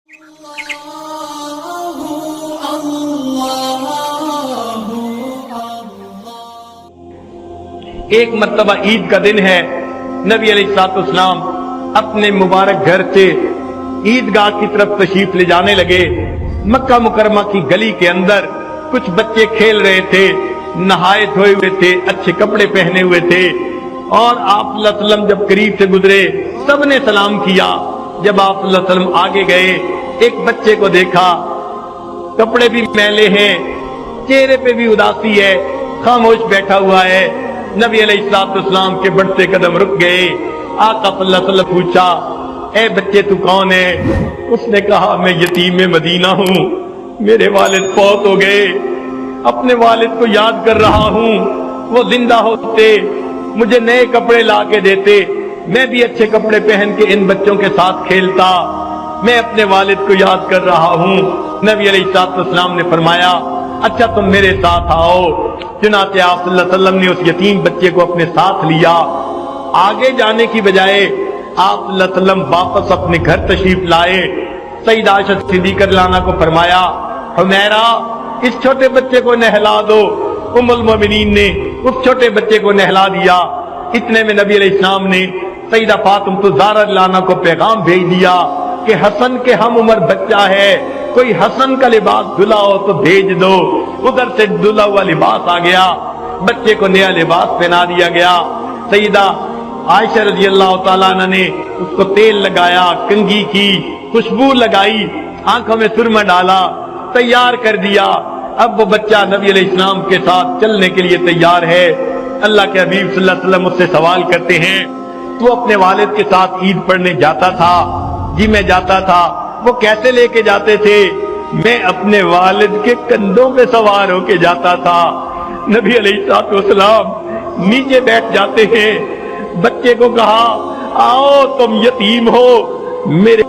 ایک مرتبہ عید کا دن ہے، نبی علیہ السلام اپنے مبارک گھر سے عیدگاہ کی طرف تشریف لے جانے لگے۔ مکہ مکرمہ کی گلی کے اندر کچھ بچے کھیل رہے تھے، نہائے دھوئے ہوئے تھے، اچھے کپڑے پہنے ہوئے تھے، اور آپ صلی اللہ علیہ وسلم جب قریب سے گزرے سب نے سلام کیا۔ جب آپ صلی اللہ علیہ وسلم آگے گئے، ایک بچے کو دیکھا، کپڑے بھی میلے ہیں، چہرے پہ بھی اداسی ہے، خاموش بیٹھا ہوا ہے۔ نبی علیہ السلام کے بڑھتے قدم رک گئے۔ آقا صلی اللہ علیہ وسلم پوچھا، اے بچے تو کون ہے؟ اس نے کہا، میں یتیم مدینہ ہوں، میرے والد فوت ہو گئے، اپنے والد کو یاد کر رہا ہوں، وہ زندہ ہوتے مجھے نئے کپڑے لا کے دیتے، میں بھی اچھے کپڑے پہن کے ان بچوں کے ساتھ کھیلتا، میں اپنے والد کو یاد کر رہا ہوں۔ نبی علیہ السلام نے فرمایا، اچھا تم میرے ساتھ آؤ۔ چنانچہ آپ صلی اللہ علیہ وسلم نے اس یتیم بچے کو اپنے ساتھ لیا۔ آگے جانے کی بجائے آپ صلی اللہ علیہ وسلم واپس اپنے گھر تشریف لائے۔ سیدہ عائشہ صدیقہ رضی اللہ عنہا کو فرمایا، حمیرہ اس چھوٹے بچے کو نہلا دو۔ ام المومنین نے اس چھوٹے بچے کو نہلا دیا۔ اتنے میں نبی علیہ السلام نے سیدہ فاطمہ الزہرا رضی اللہ عنہا کو پیغام بھیج دیا کہ حسن کے ہم عمر بچہ ہے، کوئی حسن کا لباس دھلا ہو تو بھیج دو۔ ادھر سے دھلا ہوا لباس آ گیا، بچے کو نیا لباس پہنا دیا گیا۔ سیدہ عائشہ رضی اللہ تعالیٰ عنہ نے اس کو تیل لگایا، کنگھی کی، خوشبو لگائی، آنکھوں میں سرما ڈالا، تیار کر دیا۔ اب وہ بچہ نبی علیہ السلام کے ساتھ چلنے کے لیے تیار ہے۔ اللہ کے حبیب صلی اللہ علیہ وسلم اس سے سوال کرتے ہیں، تو اپنے والد کے ساتھ عید پڑھنے جاتا تھا؟ جی میں جاتا تھا۔ وہ کیسے لے کے جاتے تھے؟ میں اپنے والد کے کندھوں پہ سوار ہو کے جاتا تھا۔ نبی علیہ السلام نیچے بیٹھ جاتے ہیں۔ بچے کو کہا، آؤ تم یتیم ہو میرے۔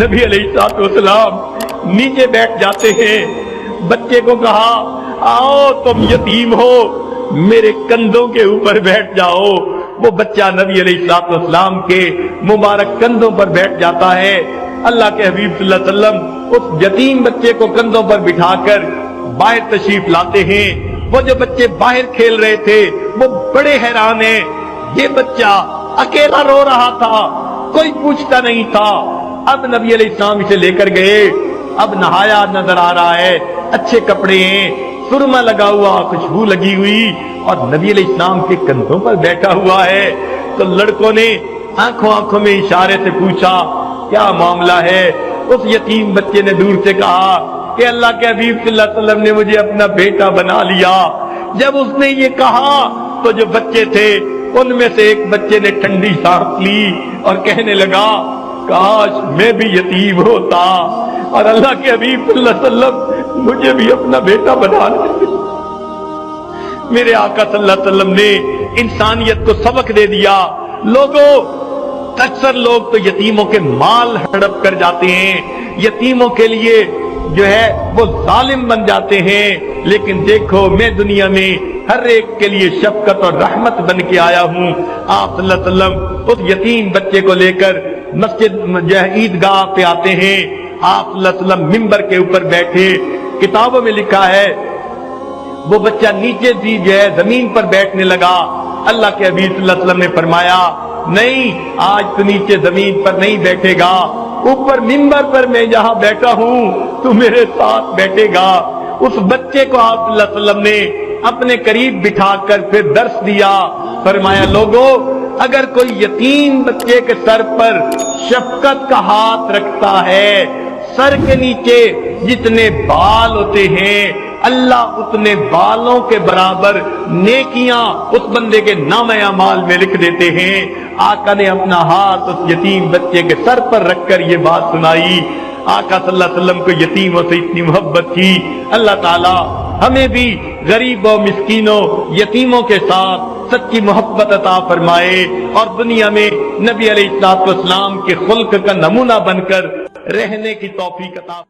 نبی علیہ السلام نیچے بیٹھ جاتے ہیں۔ بچے کو کہا، آؤ تم یتیم ہو میرے کندھوں کے اوپر بیٹھ جاؤ۔ وہ بچہ نبی علیہ السلام کے مبارک کندھوں پر بیٹھ جاتا ہے۔ اللہ کے حبیب صلی اللہ علیہ وسلم اس یتیم بچے کو کندھوں پر بٹھا کر باہر تشریف لاتے ہیں۔ وہ جو بچے باہر کھیل رہے تھے وہ بڑے حیران ہیں، یہ بچہ اکیلا رو رہا تھا، کوئی پوچھتا نہیں تھا۔ اب نبی علیہ السلام اسے لے کر گئے، اب نہایا نظر آ رہا ہے، اچھے کپڑے ہیں، سرما لگا ہوا، خوشبو لگی ہوئی، اور نبی علیہ السلام کے کندھوں پر بیٹھا ہوا ہے۔ تو لڑکوں نے آنکھوں میں اشارے سے پوچھا، کیا معاملہ ہے؟ اس یتیم بچے نے دور سے کہا کہ اللہ کے حبیب صلی اللہ علیہ وسلم نے مجھے اپنا بیٹا بنا لیا۔ جب اس نے یہ کہا تو جو بچے تھے ان میں سے ایک بچے نے ٹھنڈی سانس لی اور کہنے لگا، کاش میں بھی یتیم ہوتا اور اللہ کے حبیب صلی اللہ علیہ وسلم مجھے بھی اپنا بیٹا بنا لے۔ میرے آقا صلی اللہ علیہ وسلم نے انسانیت کو سبق دے دیا۔ لوگوں، اکثر لوگ تو یتیموں کے مال ہڑپ کر جاتے ہیں، یتیموں کے لیے جو ہے وہ ظالم بن جاتے ہیں، لیکن دیکھو میں دنیا میں ہر ایک کے لیے شفقت اور رحمت بن کے آیا ہوں۔ آپ صلی اللہ علیہ وسلم اس یتیم بچے کو لے کر مسجد جو ہے عیدگاہ پہ آتے ہیں۔ آپ صلی اللہ علیہ وسلم ممبر کے اوپر بیٹھے، کتابوں میں لکھا ہے وہ بچہ نیچے دی جو ہے زمین پر بیٹھنے لگا۔ اللہ کے حبیب صلی اللہ علیہ وسلم نے فرمایا، نہیں آج تو نیچے زمین پر نہیں بیٹھے گا، اوپر ممبر پر میں جہاں بیٹھا ہوں تو میرے ساتھ بیٹھے گا۔ اس بچے کو آپ صلی اللہ علیہ وسلم نے اپنے قریب بٹھا کر پھر درس دیا۔ فرمایا، لوگوں اگر کوئی یتیم بچے کے سر پر شفقت کا ہاتھ رکھتا ہے، سر کے نیچے جتنے بال ہوتے ہیں اللہ اتنے بالوں کے برابر نیکیاں اس بندے کے نامہ اعمال میں لکھ دیتے ہیں۔ آقا نے اپنا ہاتھ اس یتیم بچے کے سر پر رکھ کر یہ بات سنائی۔ آقا صلی اللہ علیہ وسلم کو یتیموں سے اتنی محبت تھی۔ اللہ تعالی ہمیں بھی غریبوں، مسکینوں، یتیموں کے ساتھ سچی محبت عطا فرمائے اور دنیا میں نبی علیہ السلام کے خلق کا نمونہ بن کر رہنے کی توفیق عطا